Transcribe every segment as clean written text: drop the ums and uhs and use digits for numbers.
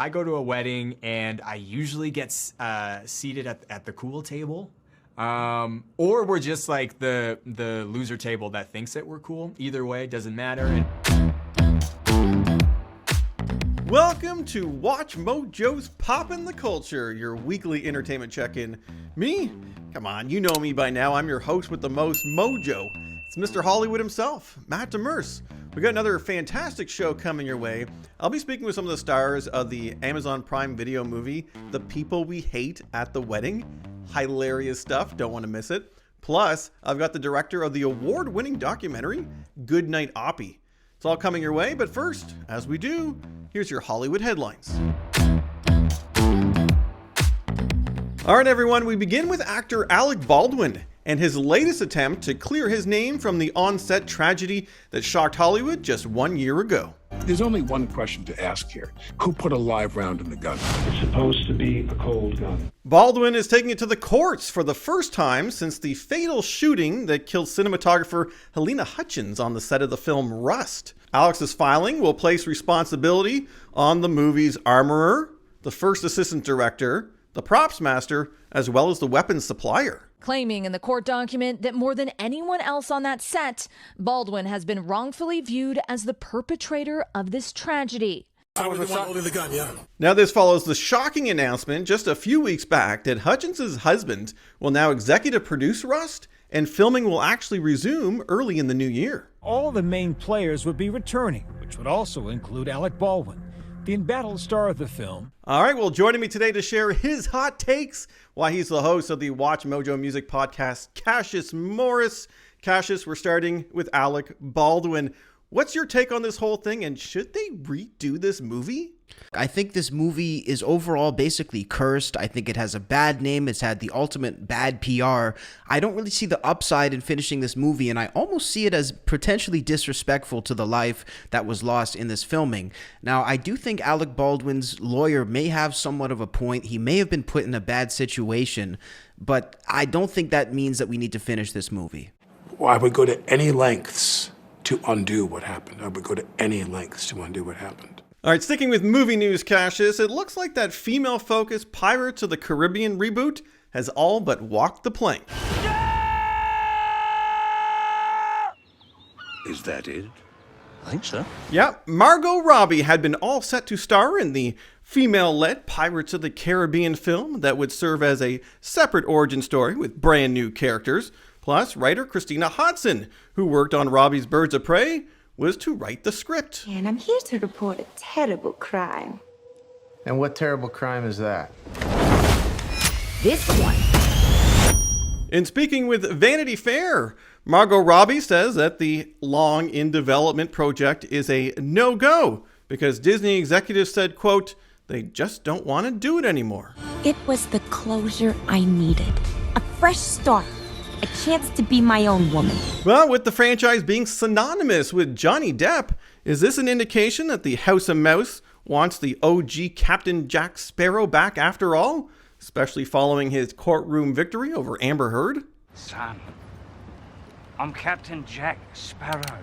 I go to a wedding and I usually get seated at the cool table. Or we're just like the loser table that thinks that we're cool. Either way, doesn't matter. Welcome to Watch Mojo's Poppin' the Culture, your weekly entertainment check-in. Me? Come on, you know me by now. I'm your host with the most mojo. It's Mr. Hollywood himself, Matt Demers. We got another fantastic show coming your way. I'll be speaking with some of the stars of the Amazon Prime Video movie, The People We Hate at the Wedding. Hilarious stuff, don't want to miss it. Plus, I've got the director of the award-winning documentary, Night Oppy. It's all coming your way, but first, as we do, here's your Hollywood headlines. All right, everyone, we begin with actor Alec Baldwin and his latest attempt to clear his name from the on-set tragedy that shocked Hollywood just 1 year ago. There's only one question to ask here. Who put a live round in the gun? It's supposed to be a cold gun. Baldwin is taking it to the courts for the first time since the fatal shooting that killed cinematographer Helena Hutchins on the set of the film Rust. Alex's filing will place responsibility on the movie's armorer, the first assistant director, the props master, as well as the weapons supplier. Claiming in the court document that more than anyone else on that set, Baldwin has been wrongfully viewed as the perpetrator of this tragedy. I was the one holding the gun, yeah. Now this follows the shocking announcement just a few weeks back that Hutchins' husband will now executive produce Rust, and filming will actually resume early in the new year. All the main players would be returning, which would also include Alec Baldwin, the embattled star of the film. All right, well, joining me today to share his hot takes, why he's the host of the Watch Mojo Music podcast, Cassius Morris. Cassius, we're starting with Alec Baldwin. What's your take on this whole thing, and should they redo this movie? I think this movie is overall basically cursed. I think it has a bad name. It's had the ultimate bad PR. I don't really see the upside in finishing this movie, and I almost see it as potentially disrespectful to the life that was lost in this filming. Now, I do think Alec Baldwin's lawyer may have somewhat of a point. He may have been put in a bad situation, but I don't think that means that we need to finish this movie. Well, I would go to any lengths to undo what happened. I would go to any lengths to undo what happened. All right, sticking with movie news, Cassius, it looks like that female-focused Pirates of the Caribbean reboot has all but walked the plank. Is that it? I think so. Yeah, Margot Robbie had been all set to star in the female-led Pirates of the Caribbean film that would serve as a separate origin story with brand new characters. Plus, writer Christina Hodson, who worked on Robbie's Birds of Prey, was to write the script. And I'm here to report a terrible crime. And what terrible crime is that? This one. In speaking with Vanity Fair, Margot Robbie says that the long in development project is a no-go because Disney executives said, quote, they just don't want to do it anymore. It was the closure I needed. A fresh start. A chance to be my own woman. Well, with the franchise being synonymous with Johnny Depp, is this an indication that the House of Mouse wants the OG Captain Jack Sparrow back after all? Especially following his courtroom victory over Amber Heard? Son, I'm Captain Jack Sparrow.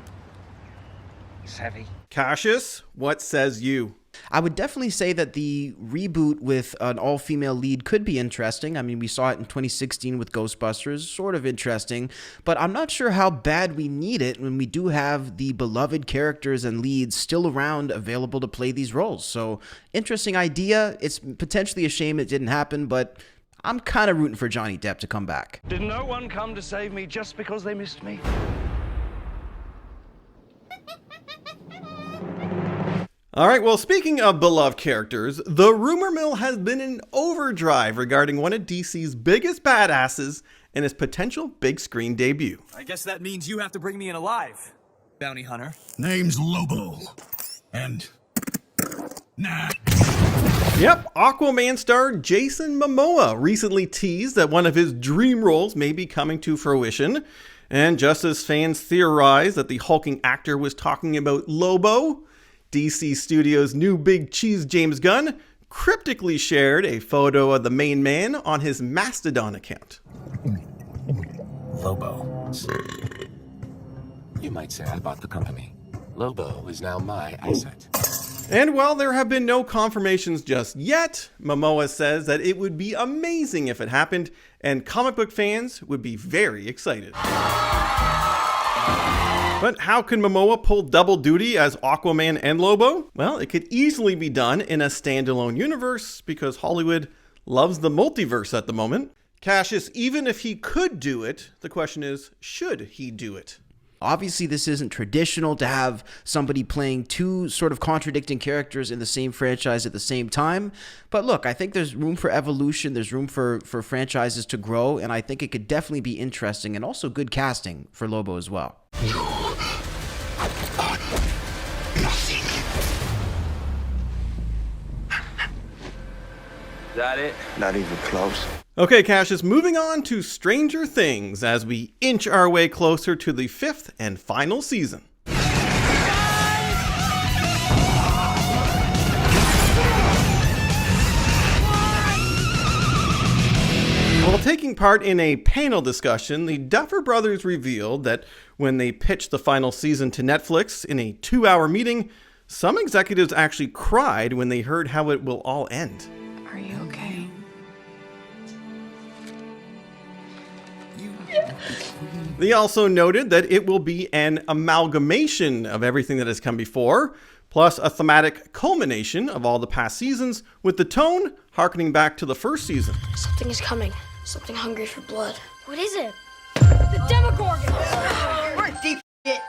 Savvy? Cassius, what says you? I would definitely say that the reboot with an all-female lead could be interesting. I mean, we saw it in 2016 with Ghostbusters, sort of interesting, but I'm not sure how bad we need it when we do have the beloved characters and leads still around available to play these roles. So, interesting idea. It's potentially a shame it didn't happen, but I'm kind of rooting for Johnny Depp to come back. Did no one come to save me just because they missed me? All right, well, speaking of beloved characters, the rumor mill has been in overdrive regarding one of DC's biggest badasses and his potential big screen debut. I guess that means you have to bring me in alive, bounty hunter. Name's Lobo. And... nah. Yep, Aquaman star Jason Momoa recently teased that one of his dream roles may be coming to fruition. And just as fans theorized that the hulking actor was talking about Lobo, DC Studios' new big cheese James Gunn cryptically shared a photo of the main man on his Mastodon account. Lobo. You might say I bought the company. Lobo is now my asset. And while there have been no confirmations just yet, Momoa says that it would be amazing if it happened, and comic book fans would be very excited. But how can Momoa pull double duty as Aquaman and Lobo? Well, it could easily be done in a standalone universe, because Hollywood loves the multiverse at the moment. Cassius, even if he could do it, the question is, should he do it? Obviously, this isn't traditional to have somebody playing two sort of contradicting characters in the same franchise at the same time. But look, I think there's room for evolution. There's room for franchises to grow. And I think it could definitely be interesting and also good casting for Lobo as well. You are nothing. Is that it? Not even close. Okay, Cassius, moving on to Stranger Things as we inch our way closer to the 5th and final season. While taking part in a panel discussion, the Duffer Brothers revealed that when they pitched the final season to Netflix in a 2-hour meeting, some executives actually cried when they heard how it will all end. Are you okay? They also noted that it will be an amalgamation of everything that has come before, plus a thematic culmination of all the past seasons, with the tone harkening back to the first season. Something is coming. Something hungry for blood. What is it? The Demogorgon! We're deep shit.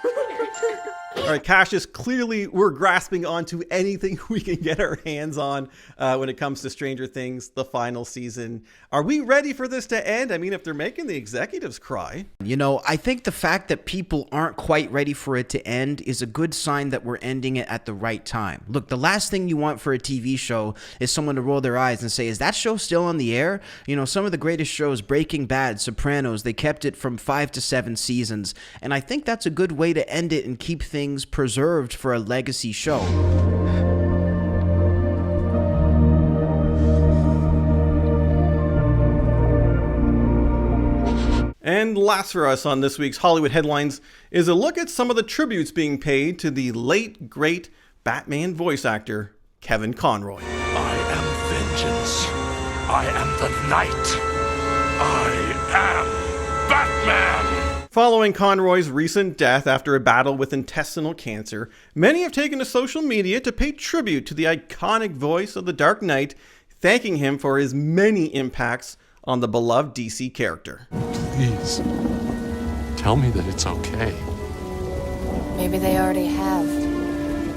All right, Cassius, clearly we're grasping onto anything we can get our hands on when it comes to Stranger Things, the final season. Are we ready for this to end? I mean, if they're making the executives cry. You know, I think the fact that people aren't quite ready for it to end is a good sign that we're ending it at the right time. Look, the last thing you want for a TV show is someone to roll their eyes and say, is that show still on the air? You know, some of the greatest shows, Breaking Bad, Sopranos, they kept it from 5 to 7 seasons. And I think that's a good way to end it and keep things preserved for a legacy show. And last for us on this week's Hollywood Headlines is a look at some of the tributes being paid to the late, great Batman voice actor, Kevin Conroy. I am vengeance. I am the night. I am Batman. Following Conroy's recent death after a battle with intestinal cancer, many have taken to social media to pay tribute to the iconic voice of the Dark Knight, thanking him for his many impacts on the beloved DC character. Please, tell me that it's okay. Maybe they already have.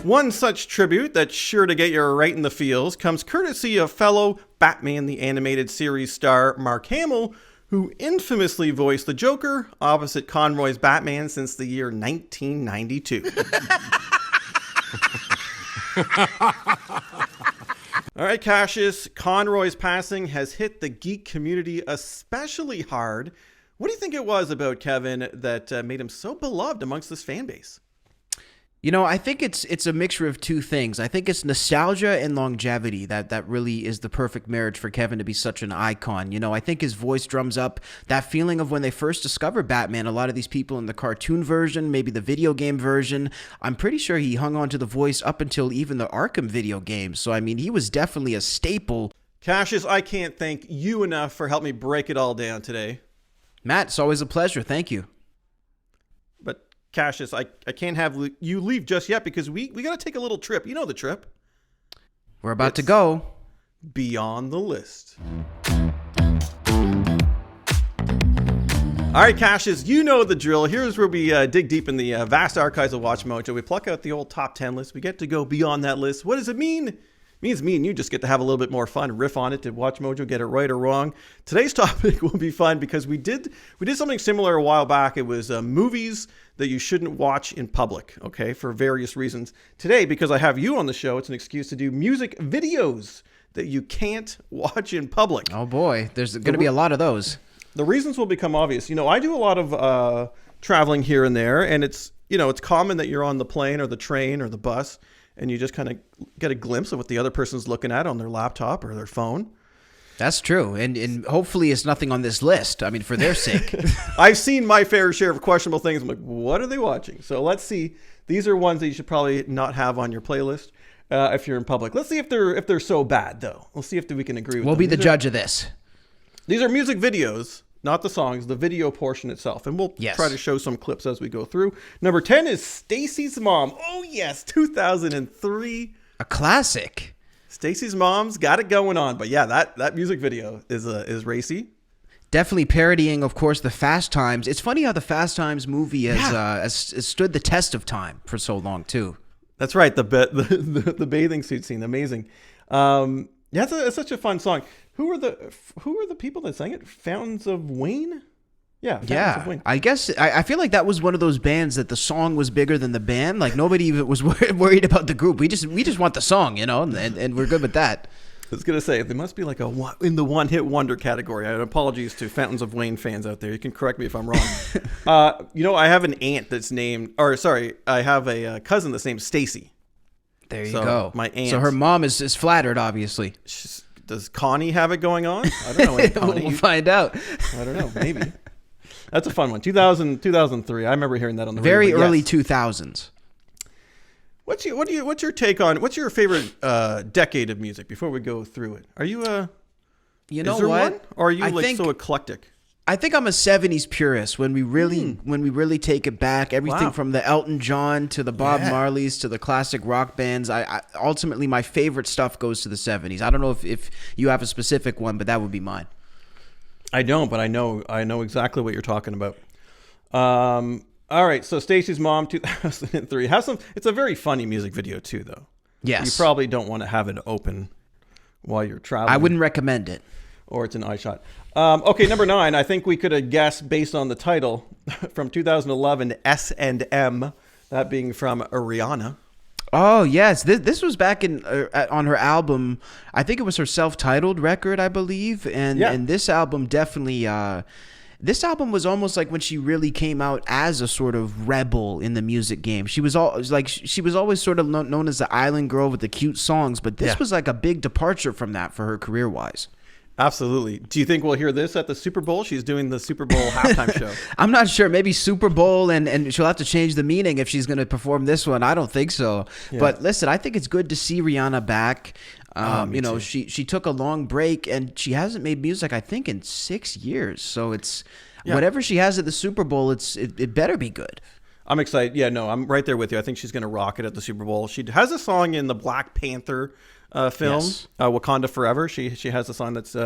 One such tribute that's sure to get you right in the feels comes courtesy of fellow Batman the Animated Series star Mark Hamill, who infamously voiced the Joker opposite Conroy's Batman since the year 1992. All right, Cassius, Conroy's passing has hit the geek community especially hard. What do you think it was about Kevin that made him so beloved amongst this fan base? You know, I think it's a mixture of two things. I think it's nostalgia and longevity that really is the perfect marriage for Kevin to be such an icon. You know, I think his voice drums up that feeling of when they first discovered Batman. A lot of these people in the cartoon version, maybe the video game version, I'm pretty sure he hung on to the voice up until even the Arkham video game. So, I mean, he was definitely a staple. Cassius, I can't thank you enough for helping me break it all down today. Matt, it's always a pleasure. Thank you. But Cassius, I can't have you leave just yet because we got to take a little trip. You know the trip. We're about to go. Beyond the List. All right, Cassius, you know the drill. Here's where we dig deep in the vast archives of Watch Mojo. We pluck out the old top 10 list. We get to go beyond that list. What does it mean? It means me and you just get to have a little bit more fun, riff on it, to Watch Mojo, get it right or wrong. Today's topic will be fun because we did something similar a while back. It was movies that you shouldn't watch in public, okay, for various reasons. Today, because I have you on the show, it's an excuse to do music videos that you can't watch in public. Oh boy, there's going to be a lot of those. The reasons will become obvious. You know, I do a lot of traveling here and there, and it's common that you're on the plane or the train or the bus, and you just kind of get a glimpse of what the other person's looking at on their laptop or their phone. That's true. And hopefully it's nothing on this list. I mean, for their sake. I've seen my fair share of questionable things. I'm like, what are they watching? So let's see. These are ones that you should probably not have on your playlist. if you're in public. Let's see if they're so bad though. We'll see if we can agree with We'll them. be the judge of this. These are music videos, not the songs, the video portion itself. And we'll try to show some clips as we go through. Number 10 is Stacy's Mom. Oh yes, 2003. A classic. Stacy's Mom's got it going on. But yeah, that music video is racy. Definitely parodying, of course, the Fast Times. It's funny how the Fast Times movie has stood the test of time for so long too. That's right. The bathing suit scene, amazing. It's such a fun song. Who are the people that sang it? Fountains of Wayne. Yeah. Of Wayne. I guess I feel like that was one of those bands that the song was bigger than the band. Like nobody even was worried about the group. We just want the song, and we're good with that. I was gonna say they must be like in the one-hit wonder category. Apologies to Fountains of Wayne fans out there. You can correct me if I'm wrong. I have an aunt that's named, I have a cousin that's named Stacy. There you go. My aunt. So her mom is flattered, obviously. Does Connie have it going on? I don't know. Connie. We'll find out. I don't know. Maybe. That's a fun one. 2003. I remember hearing that on the very radio, early 2000s. What's your take on what's your favorite decade of music before we go through it? Are you you know is there what? One? Or are you so eclectic? I think I'm a 70s purist when we really take it back. Everything from the Elton John to the Bob Marleys to the classic rock bands. I ultimately my favorite stuff goes to the 70s. I don't know if you have a specific one, but that would be mine. I don't, but I know exactly what you're talking about. All right, so Stacy's Mom, 2003. It's a very funny music video too, though. Yes. You probably don't want to have it open while you're traveling. I wouldn't recommend it. Or it's an eye shot. Okay, number 9. I think we could have guessed based on the title from 2011, S&M, that being from Rihanna. Oh yes, this was back on her album. I think it was her self-titled record, I believe, and this album definitely. This album was almost like when she really came out as a sort of rebel in the music game. She was always sort of known as the island girl with the cute songs, but this was like a big departure from that for her career-wise. Absolutely. Do you think we'll hear this at the Super Bowl? She's doing the Super Bowl halftime show. I'm not sure. Maybe Super Bowl, and she'll have to change the meaning if she's going to perform this one. I don't think so. Yeah. But listen, I think it's good to see Rihanna back. She took a long break, and she hasn't made music, I think, in 6 years. So it's whatever she has at the Super Bowl, it better be good. I'm excited. Yeah, no, I'm right there with you. I think she's going to rock it at the Super Bowl. She has a song in the Black Panther film, Wakanda Forever. She has a song that's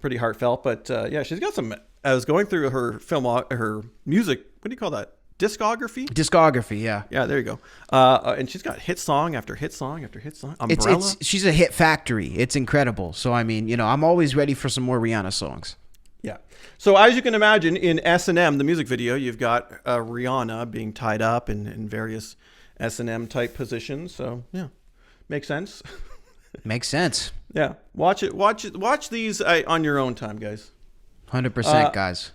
pretty heartfelt. But she's got some. I was going through her music. What do you call that? Discography, yeah. Yeah, there you go. And she's got hit song after hit song after hit song. Umbrella. She's a hit factory. It's incredible. So, I mean, I'm always ready for some more Rihanna songs. Yeah. So, as you can imagine, in S&M, the music video, you've got Rihanna being tied up in various S&M type positions. So, yeah, makes sense. Makes sense. Yeah. Watch these on your own time, guys. 100%, guys.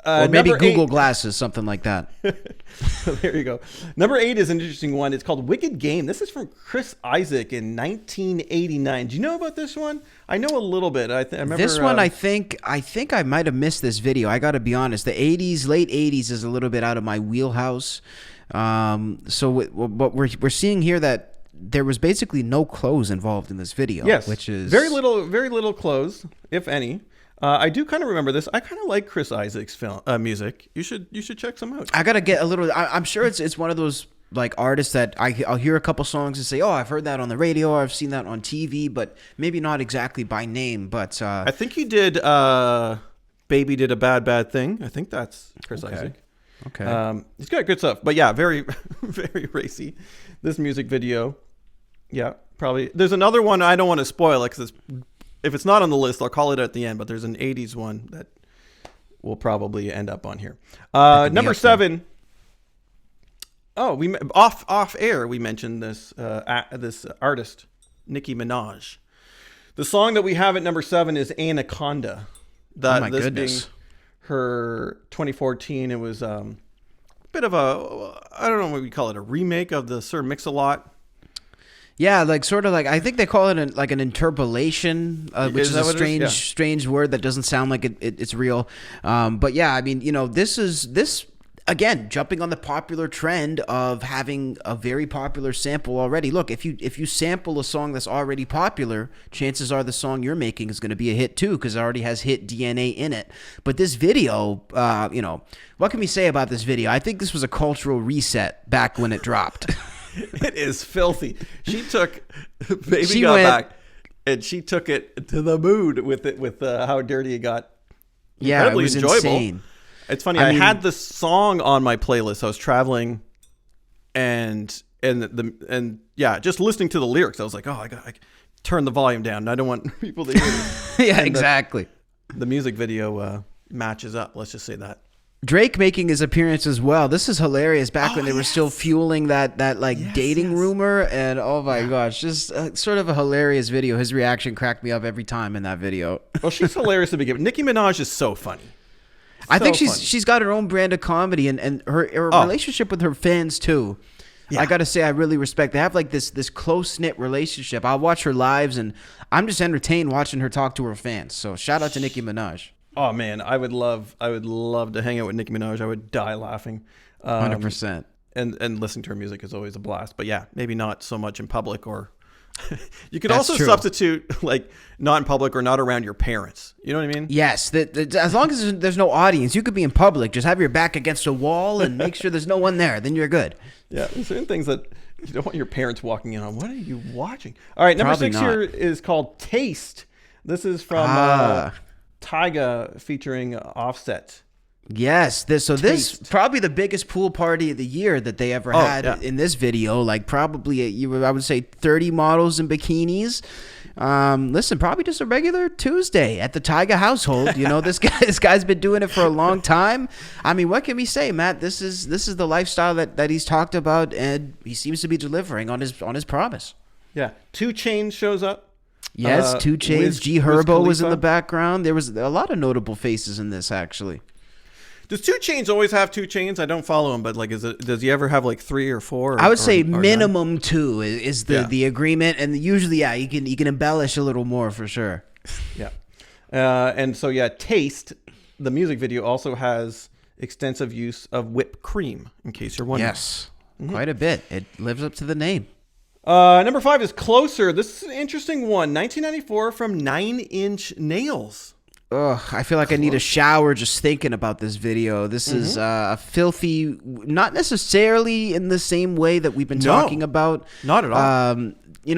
Or maybe Google Glasses, something like that. There you go. Number 8 is an interesting one. It's called Wicked Game. This is from Chris Isaak in 1989. Do you know about this one? I know a little bit. I remember this one. I think I might have missed this video. I got to be honest. The 80s, late 80s, is a little bit out of my wheelhouse. So what we're seeing here that there was basically no clothes involved in this video. Yes, which is very little clothes, if any. I do kind of remember this. I kind of like Chris Isaac's music. You should check some out. I gotta get a little. I'm sure it's one of those like artists that I'll hear a couple songs and say, oh, I've heard that on the radio, or I've seen that on TV, but maybe not exactly by name. But I think he did. Baby did a bad thing. I think that's Chris Isaac. Okay. He's got good stuff, but yeah, very very racy. This music video. Yeah, probably. There's another one I don't want to spoil it because if it's not on the list, I'll call it at the end. But there's an 80s one that will probably end up on here. Number 7. Oh, we off air. We mentioned this this artist, Nicki Minaj. The song that we have at number 7 is Anaconda. Oh my goodness. Being her 2014. It was a bit of I don't know what we call it, a remake of the Sir Mix-a-Lot. Yeah, like sort of like I think they call it an interpolation, which is a strange word that doesn't sound like it's real. But yeah, I mean, this again, jumping on the popular trend of having a very popular sample already. Look, if you sample a song that's already popular, chances are the song you're making is going to be a hit too, because it already has hit DNA in it. But this video, what can we say about this video? I think this was a cultural reset back when it dropped. It is filthy. She took Baby Got Back, and she took it to the moon with how dirty it got. Yeah, Incredibly it was enjoyable. insane. It's funny. I had this song on my playlist. I was traveling, and just listening to the lyrics, I was like, oh, I turn the volume down. I don't want people to hear it. Yeah, and exactly. The music video matches up. Let's just say that. Drake making his appearance as well. This is hilarious. Back when they were still fueling that dating rumor, and oh my gosh, just sort of a hilarious video. His reaction cracked me up every time in that video. Well, she's hilarious to begin with. Nicki Minaj is so funny. I think she's got her own brand of comedy, and her relationship with her fans too. Yeah. I gotta say, I really respect. They have like this close knit relationship. I'll watch her lives, and I'm just entertained watching her talk to her fans. So shout out to Nicki Minaj. Oh man, I would love to hang out with Nicki Minaj. I would die laughing. 100%. And listening to her music is always a blast. But yeah, maybe not so much in public, or you could also substitute like not in public or not around your parents. You know what I mean? Yes. As long as there's no audience, you could be in public. Just have your back against a wall and make sure there's no one there. Then you're good. Yeah, there's certain things that you don't want your parents walking in on. What are you watching? All right, number 6 here is called Taste. This is from Tyga featuring Offset. Yes, this probably the biggest pool party of the year that they ever had in this video. Like probably I would say 30 models in bikinis. Listen, probably just a regular Tuesday at the Tyga household. You know, this guy's been doing it for a long time. I mean, what can we say, Matt? This is the lifestyle that he's talked about, and he seems to be delivering on his promise. Yeah, 2 Chainz shows up. Yes, 2 Chainz. G Herbo was in the background. There was a lot of notable faces in this, actually. Does 2 Chainz always have 2 Chainz? I don't follow him, but like, does he ever have like 3 or 4? I would say minimum 2 is the agreement, and usually, you can embellish a little more for sure. Yeah, and so Taste, the music video, also has extensive use of whipped cream. In case you're wondering, yes, quite a bit. It lives up to the name. Number 5 is Closer. This is an interesting one. 1994 from 9 Inch Nails. Ugh, I feel like I need a shower just thinking about this video. This is a filthy, not necessarily in the same way that we've been talking about. Not at all.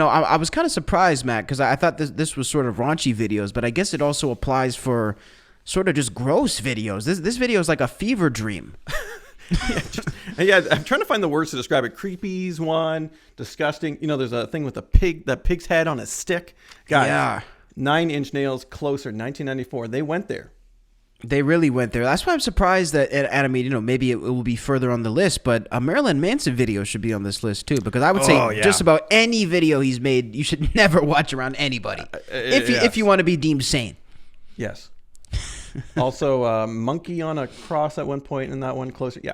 I was kind of surprised, Matt, because I thought this was sort of raunchy videos, but I guess it also applies for sort of just gross videos. This video is like a fever dream. I'm trying to find the words to describe it. Creepy's one, disgusting. You know, there's a thing with that pig's head on a stick. Guys, yeah. 9 Inch Nails, Closer, 1994. They went there. They really went there. That's why I'm surprised that, and I mean, maybe it will be further on the list, but a Marilyn Manson video should be on this list too, because I would say just about any video he's made, you should never watch around anybody if you want to be deemed sane. Yes. Also, monkey on a cross at one point in that one. Closer. Yeah.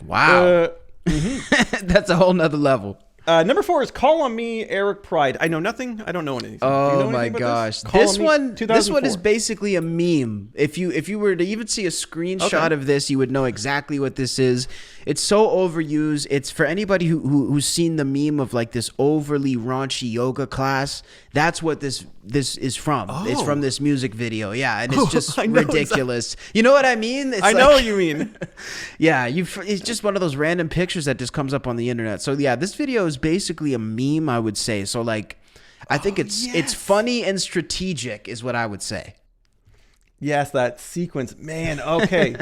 Wow. That's a whole nother level. Number 4 is Call on Me, Eric Pride. I know nothing. I don't know anything. Oh my gosh. This one is basically a meme. If you were to even see a screenshot of this, you would know exactly what this is. It's so overused. It's for anybody who's seen the meme of like this overly raunchy yoga class. That's what this is from. Oh. It's from this music video. Yeah, and it's just ridiculous. Exactly. You know what I mean? I know what you mean. Yeah, it's just one of those random pictures that just comes up on the internet. So yeah, this video is basically a meme, I would say. So like, I think it's funny and strategic is what I would say. Yes, that sequence, man. Okay.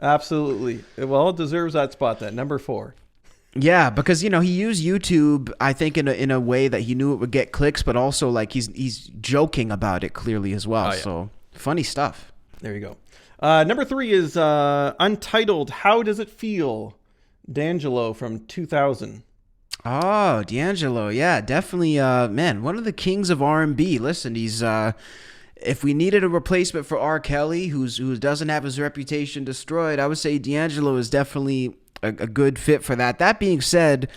Absolutely. Well, it deserves that spot then. Number 4. Yeah, because he used YouTube, I think, in a way that he knew it would get clicks, but also like he's joking about it clearly as well. Oh, yeah. So funny stuff. There you go. Number 3 is Untitled. How Does It Feel? D'Angelo from 2000. Oh, D'Angelo, yeah, definitely. Man, one of the kings of R&B. Listen, he's. If we needed a replacement for R. Kelly, who doesn't have his reputation destroyed, I would say D'Angelo is definitely a good fit for that. That being said,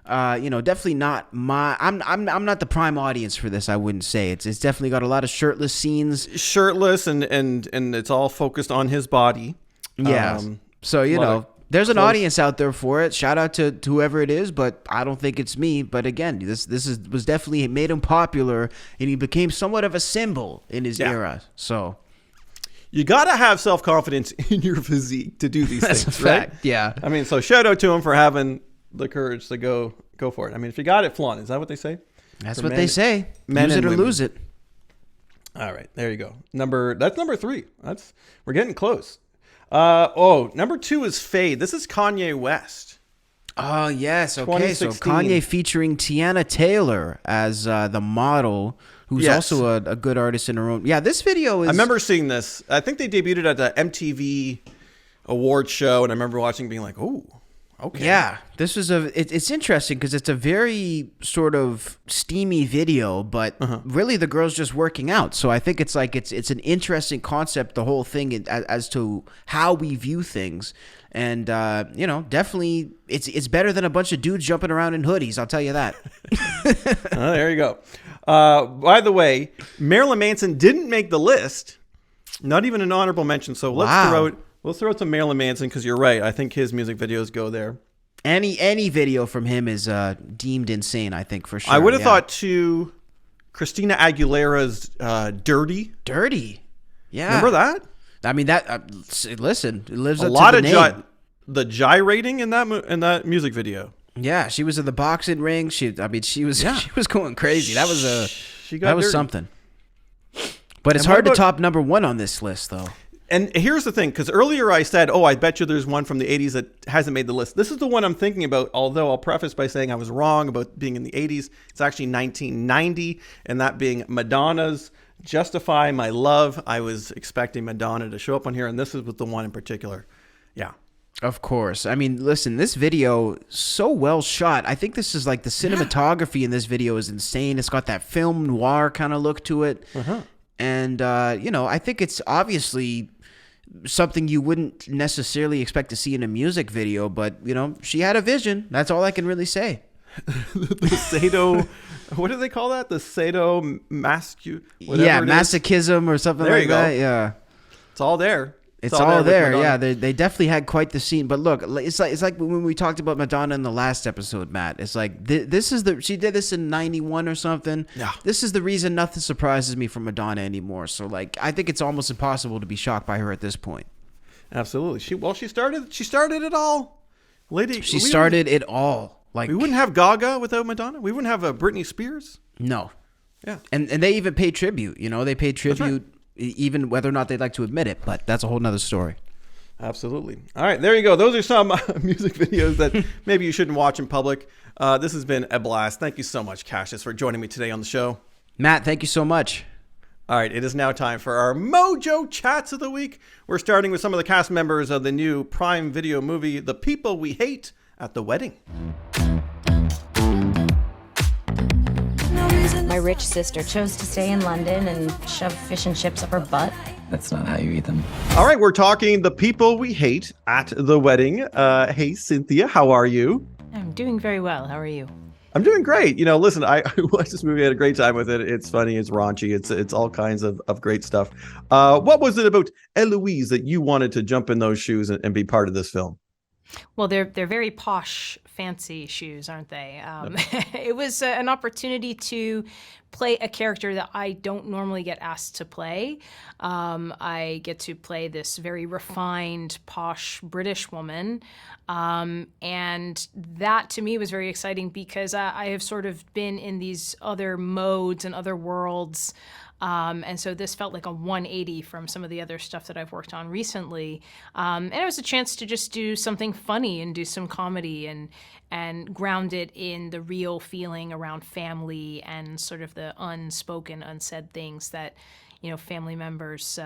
definitely not I'm not the prime audience for this. I wouldn't say it's definitely got a lot of shirtless scenes. Shirtless and it's all focused on his body. Yeah. So There's an audience out there for it. Shout out to whoever it is, but I don't think it's me. But again, was definitely made him popular, and he became somewhat of a symbol in his era. So you gotta have self-confidence in your physique to do these That's things, a fact, right? yeah. I mean, so shout out to him for having the courage to go for it. I mean, if you got it, flaunt. Is that what they say? That's what they say. Use it or lose it. All right, there you go. That's number 3. We're getting close. Number 2 is Fade. This is Kanye West. Oh, yes. Okay, so Kanye featuring Tiana Taylor as the model, who's also a good artist in her own. Yeah, this video is... I remember seeing this. I think they debuted it at the MTV Awards show, and I remember watching being like, oh, okay. Yeah, this was it's interesting because it's a very sort of steamy video, but really the girl's just working out. So I think it's an interesting concept, the whole thing, as to how we view things. And, definitely it's better than a bunch of dudes jumping around in hoodies. I'll tell you that. There you go. By the way, Marilyn Manson didn't make the list. Not even an honorable mention. So let's throw out some Marilyn Manson, because you're right. I think his music videos go there. Any video from him is deemed insane, I think, for sure. I would have thought too, Christina Aguilera's Dirty. Dirty. Yeah. Remember that? I mean, that listen, it lives up a lot to of the name. The gyrating in that music video. Yeah, she was in the boxing ring. She was going crazy. That was something. But it's hard to top number 1 on this list, though. And here's the thing, because earlier I said, I bet you there's one from the 80s that hasn't made the list. This is the one I'm thinking about, although I'll preface by saying I was wrong about being in the 80s. It's actually 1990, and that being Madonna's Justify My Love. I was expecting Madonna to show up on here, and this is with the one in particular. Yeah. Of course. I mean, listen, this video, so well shot. I think this is like the cinematography in this video is insane. It's got that film noir kind of look to it. And, I think it's obviously something you wouldn't necessarily expect to see in a music video, but, she had a vision. That's all I can really say. The Sado, what do they call that? The sadomasochism. Yeah, masochism or something like that. Yeah. It's all there. It's all there. Yeah, they definitely had quite the scene. But look, it's like when we talked about Madonna in the last episode, Matt. It's like she did this in 91 or something. Yeah. This is the reason nothing surprises me from Madonna anymore. So like, I think it's almost impossible to be shocked by her at this point. Absolutely. She started it all. She started it all. Like, we wouldn't have Gaga without Madonna. We wouldn't have Britney Spears. No. Yeah. And they even pay tribute. They pay tribute. Even whether or not they'd like to admit it, but that's a whole nother story. Absolutely. All right, there you go. Those are some music videos that maybe you shouldn't watch in public. This has been a blast. Thank you so much, Cassius, for joining me today on the show. Matt, thank you so much. All right, it is now time for our Mojo Chats of the Week. We're starting with some of the cast members of the new Prime Video movie, The People We Hate at the Wedding. My rich sister chose to stay in London and shove fish and chips up her butt. That's not how you eat them. All right, we're talking The People We Hate at the Wedding. Hey, Cynthia, how are you? I'm doing very well. How are you? I'm doing great. Listen, I watched this movie, I had a great time with it. It's funny, it's raunchy, it's all kinds of great stuff. What was it about Eloise that you wanted to jump in those shoes and be part of this film? Well, they're very posh, fancy shoes, aren't they? It was an opportunity to play a character that I don't normally get asked to play. I get to play this very refined, posh British woman. And that to me was very exciting because I have sort of been in these other modes and other worlds. And so this felt like a 180 from some of the other stuff that I've worked on recently. And it was a chance to just do something funny and do some comedy and ground it in the real feeling around family and sort of the unspoken, unsaid things that, family members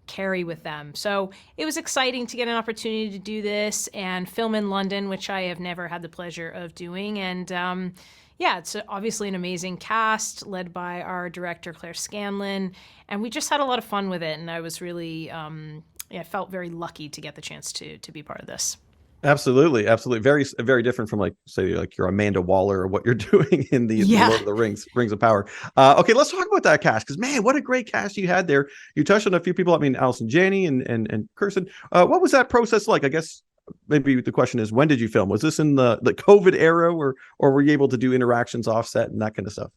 carry with them. So it was exciting to get an opportunity to do this and film in London, which I have never had the pleasure of doing. And yeah, it's obviously an amazing cast led by our director, Claire Scanlon. And we just had a lot of fun with it. And I was really, I felt very lucky to get the chance to be part of this. Absolutely. Very, very different from you're Amanda Waller or what you're doing in the Lord of the Rings of Power. Okay, let's talk about that cast, because man, what a great cast you had there. You touched on a few people. I mean, Allison Janney and Kirsten. What was that process like? I guess maybe the question is, when did you film? Was this in the COVID era, or were you able to do interactions offset and that kind of stuff?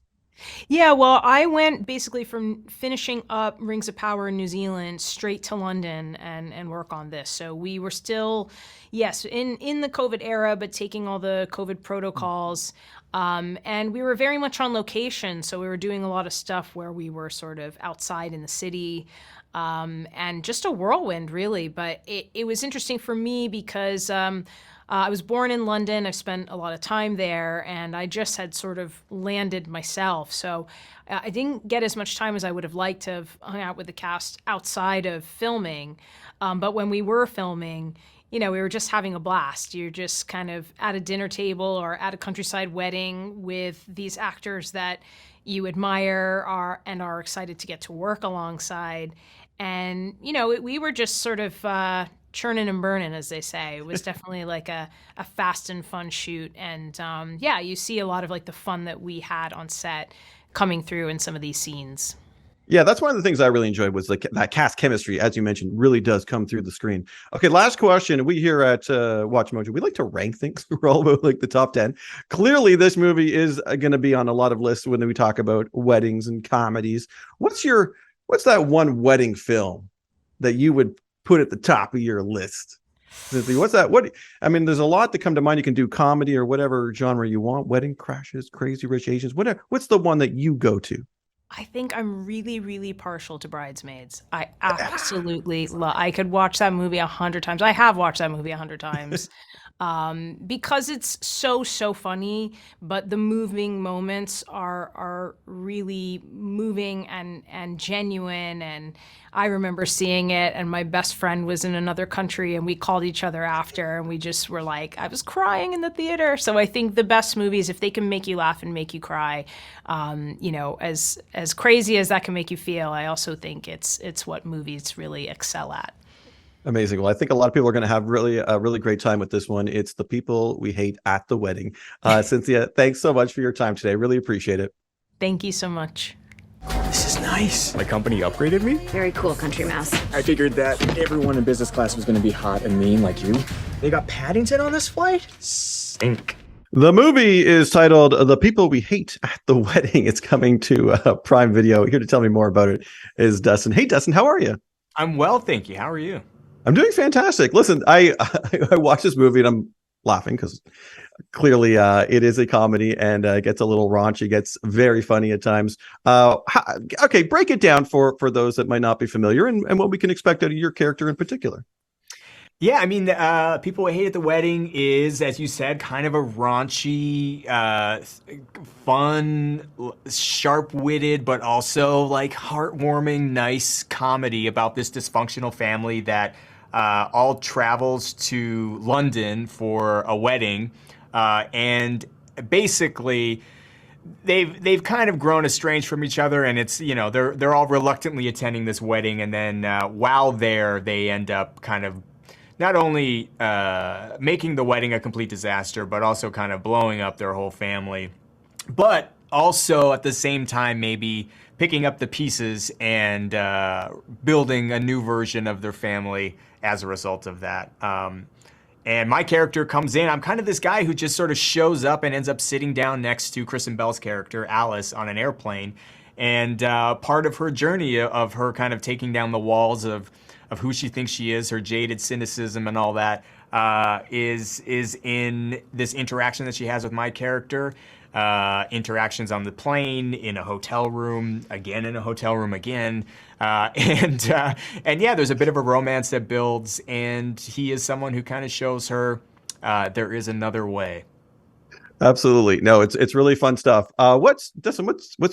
Yeah, well, I went basically from finishing up Rings of Power in New Zealand straight to London and work on this. So we were still, yes, in the COVID era, but taking all the COVID protocols. And we were very much on location. So we were doing a lot of stuff where we were sort of outside in the city. And just a whirlwind, really. But it was interesting for me because I was born in London. I've spent a lot of time there, and I just had sort of landed myself. So I didn't get as much time as I would have liked to have hung out with the cast outside of filming. But when we were filming, we were just having a blast. You're just kind of at a dinner table or at a countryside wedding with these actors that you admire and are excited to get to work alongside. And, we were just sort of churning and burning, as they say. It was definitely like a fast and fun shoot. And you see a lot of like the fun that we had on set coming through in some of these scenes. Yeah, that's one of the things I really enjoyed was like that cast chemistry, as you mentioned, really does come through the screen. Okay, last question. We here at Watch Mojo, we like to rank things. We're all about like the top 10. Clearly, this movie is going to be on a lot of lists when we talk about weddings and comedies. What's that one wedding film that you would put at the top of your list? What's that? I mean, there's a lot that come to mind. You can do comedy or whatever genre you want. Wedding Crashes, Crazy Rich Asians, whatever. What's the one that you go to? I think I'm really, really partial to Bridesmaids. I absolutely love. I could watch that movie 100 times. I have watched that movie 100 times. Because it's so funny, but the moving moments are really moving and genuine. And I remember seeing it, and my best friend was in another country, and we called each other after, and we just were like, I was crying in the theater. So I think the best movies, if they can make you laugh and make you cry, as crazy as that can make you feel, I also think it's what movies really excel at. Amazing. Well, I think a lot of people are going to have a really great time with this one. It's The People We Hate at the Wedding. Cynthia, thanks so much for your time today. Really appreciate it. Thank you so much. This is nice. My company upgraded me. Very cool, country mouse. I figured that everyone in business class was going to be hot and mean like you. They got Paddington on this flight? Stink. The movie is titled The People We Hate at the Wedding. It's coming to Prime Video. Here to tell me more about it is Dustin. Hey, Dustin, how are you? I'm well, thank you. How are you? I'm doing fantastic. Listen, I watched this movie and I'm laughing because clearly it is a comedy and gets a little raunchy, gets very funny at times. Okay, break it down for those that might not be familiar and what we can expect out of your character in particular. Yeah, I mean, People We Hate at the Wedding is, as you said, kind of a raunchy, fun, sharp-witted, but also like heartwarming, nice comedy about this dysfunctional family that all travels to London for a wedding, and basically they've kind of grown estranged from each other, and it's they're all reluctantly attending this wedding, and then while there they end up kind of not only making the wedding a complete disaster, but also kind of blowing up their whole family, but also at the same time maybe picking up the pieces and building a new version of their family as a result of that. And my character comes in. I'm kind of this guy who just sort of shows up and ends up sitting down next to Kristen Bell's character, Alice, on an airplane. And part of her journey of her kind of taking down the walls of who she thinks she is, her jaded cynicism and all that, is in this interaction that she has with my character. Interactions on the plane, in a hotel room, again in a hotel room again. And yeah, there's a bit of a romance that builds, and he is someone who kind of shows her there is another way. Absolutely. No, it's really fun stuff. What's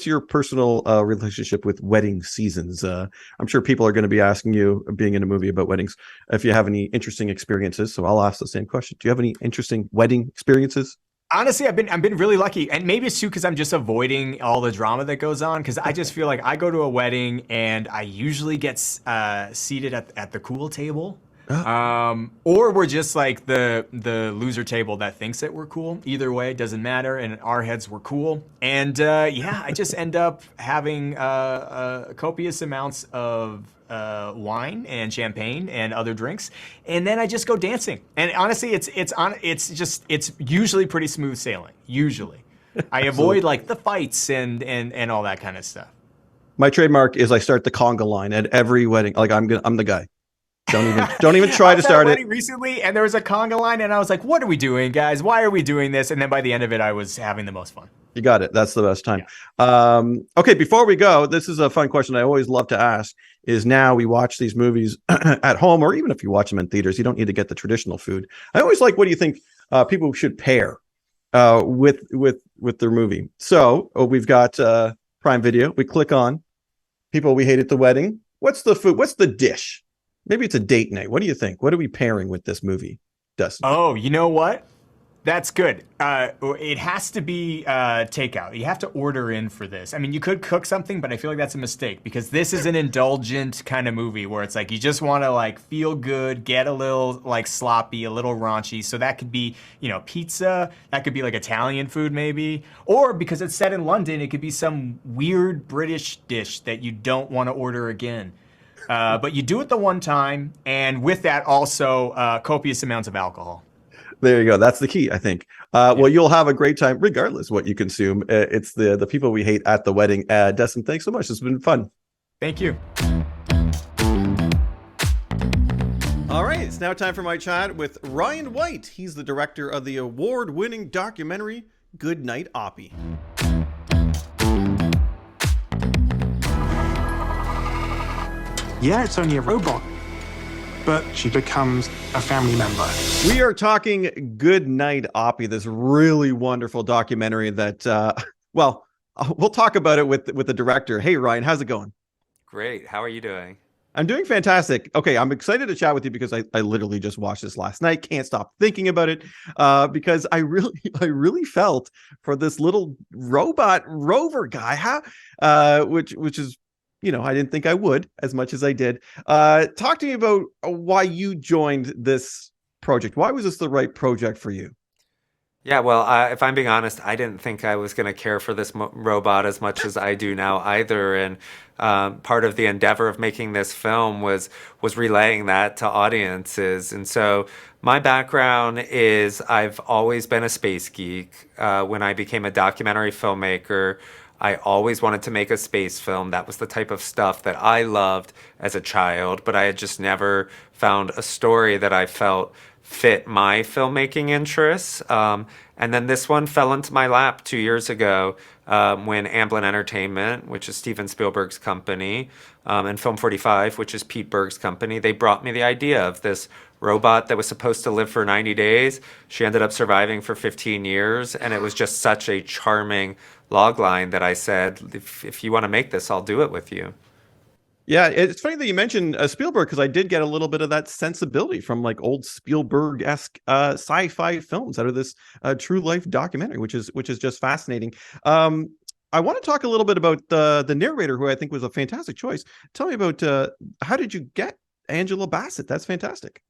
your personal relationship with wedding seasons? I'm sure people are going to be asking you, being in a movie about weddings, if you have any interesting experiences. So I'll ask the same question. Do you have any interesting wedding experiences? Honestly, I've been really lucky, and maybe it's too because I'm just avoiding all the drama that goes on. Because I just feel like I go to a wedding and I usually get seated at the cool table. Or we're just like the loser table that thinks that we're cool. Either way, doesn't matter. And our heads were cool. And yeah, I just end up having copious amounts of wine and champagne and other drinks, and then I just go dancing. And honestly, it's usually pretty smooth sailing. Usually, I avoid like the fights and all that kind of stuff. My trademark is I start the conga line at every wedding. Like I'm the guy. Don't even try to start it. Recently, and there was a conga line, and I was like, "What are we doing, guys? Why are we doing this?" And then by the end of it, I was having the most fun. You got it. That's the best time. Yeah. Okay, before we go, this is a fun question I always love to ask. Is now we watch these movies at home, or even if you watch them in theaters, you don't need to get the traditional food. I always like, what do you think people should pair with their movie? So we've got Prime Video. We click on People We Hate at the Wedding. What's the food? What's the dish? Maybe it's a date night. What do you think? What are we pairing with this movie, Dustin? Oh, you know what? That's good. It has to be takeout. You have to order in for this. I mean, you could cook something, but I feel like that's a mistake because this is an indulgent kind of movie where it's like you just want to like feel good, get a little like sloppy, a little raunchy. So that could be, pizza. That could be like Italian food maybe. Or because it's set in London, it could be some weird British dish that you don't want to order again. But you do it the one time, and with that also copious amounts of alcohol. There you go. That's the key, I think. Well, you'll have a great time regardless what you consume. It's the people we hate at the wedding. Dustin, thanks so much. It's been fun. Thank you. All right, it's now time for my chat with Ryan White. He's the director of the award-winning documentary Good Night Oppy. Yeah, it's only a robot, but she becomes a family member. We are talking Good Night Oppy, this really wonderful documentary that, we'll talk about it with the director. Hey, Ryan, how's it going? Great. How are you doing? I'm doing fantastic. Okay, I'm excited to chat with you because I literally just watched this last night. Can't stop thinking about it because I really felt for this little robot rover guy, which is, I didn't think I would as much as I did. Talk to me about why you joined this project. Why was this the right project for you? Yeah, well, if I'm being honest, I didn't think I was going to care for this robot as much as I do now either. And part of the endeavor of making this film was relaying that to audiences. And so my background is I've always been a space geek. When I became a documentary filmmaker, I always wanted to make a space film. That was the type of stuff that I loved as a child, but I had just never found a story that I felt fit my filmmaking interests. And then this one fell into my lap 2 years ago when Amblin Entertainment, which is Steven Spielberg's company, and Film 45, which is Pete Berg's company, they brought me the idea of this robot that was supposed to live for 90 days. She ended up surviving for 15 years, and it was just such a charming logline that I said, if you want to make this, I'll do it with you. Yeah, it's funny that you mentioned Spielberg because I did get a little bit of that sensibility from like old Spielberg-esque sci-fi films out of this true life documentary, which is just fascinating. I want to talk a little bit about the narrator, who I think was a fantastic choice. Tell me about how did you get Angela Bassett? That's fantastic.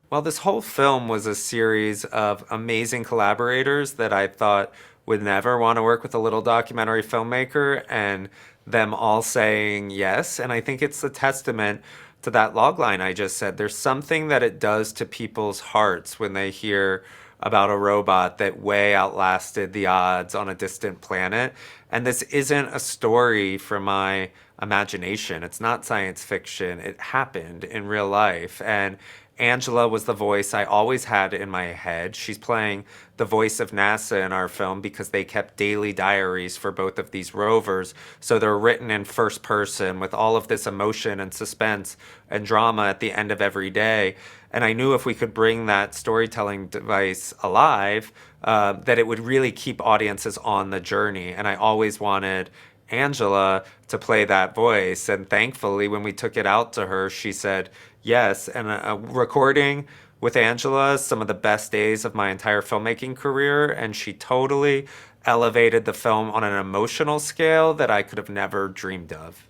Well, this whole film was a series of amazing collaborators that I thought would never want to work with a little documentary filmmaker, and them all saying yes. And I think it's a testament to that logline I just said. There's something that it does to people's hearts when they hear about a robot that way outlasted the odds on a distant planet. And this isn't a story from my imagination. It's not science fiction. It happened in real life. And Angela was the voice I always had in my head. She's playing the voice of NASA in our film because they kept daily diaries for both of these rovers. So they're written in first person with all of this emotion and suspense and drama at the end of every day. And I knew if we could bring that storytelling device alive, that it would really keep audiences on the journey. And I always wanted Angela to play that voice. And thankfully, when we took it out to her, she said yes. And a recording with Angela, some of the best days of my entire filmmaking career. And she totally elevated the film on an emotional scale that I could have never dreamed of.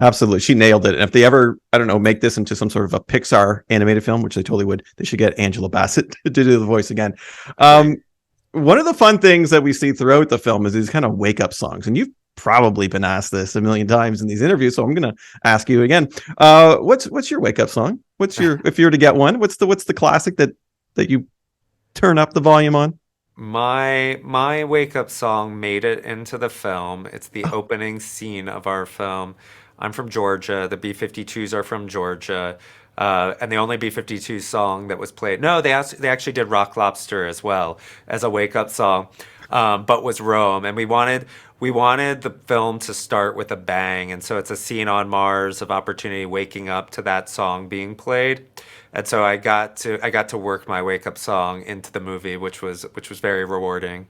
Absolutely. She nailed it. And if they ever, I don't know, make this into some sort of a Pixar animated film, which they totally would, they should get Angela Bassett to do the voice again. One of the fun things that we see throughout the film is these kind of wake up songs. And you've probably been asked this a million times in these interviews, so I'm going to ask you again. What's your wake up song? What's your, if you were to get one, what's the classic that you turn up the volume on? My wake up song made it into the film. It's the opening scene of our film. I'm from Georgia. The B-52s are from Georgia. And the only B-52 song that was played. No, they actually did Rock Lobster as well as a wake up song, but was Rome. And we wanted the film to start with a bang. And so it's a scene on Mars of Opportunity waking up to that song being played. And so I got to work my wake up song into the movie, which was very rewarding.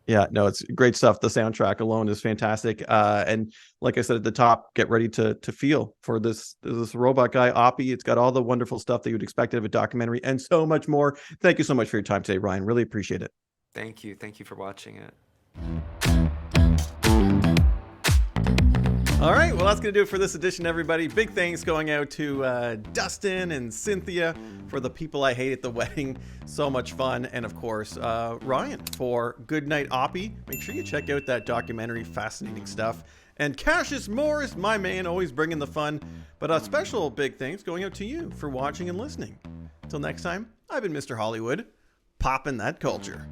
Yeah, no, it's great stuff. The soundtrack alone is fantastic. And like I said at the top, get ready to feel for this robot guy, Oppy. It's got all the wonderful stuff that you would expect out of a documentary and so much more. Thank you so much for your time today, Ryan. Really appreciate it. Thank you. Thank you for watching it. All right, well, that's going to do it for this edition, everybody. Big thanks going out to Dustin and Cynthia for The People I Hate at the Wedding. So much fun. And, of course, Ryan for Good Night Oppy. Make sure you check out that documentary. Fascinating stuff. And Cassius Morris, my man, always bringing the fun. But a special big thanks going out to you for watching and listening. Until next time, I've been Mr. Hollywood, popping that culture.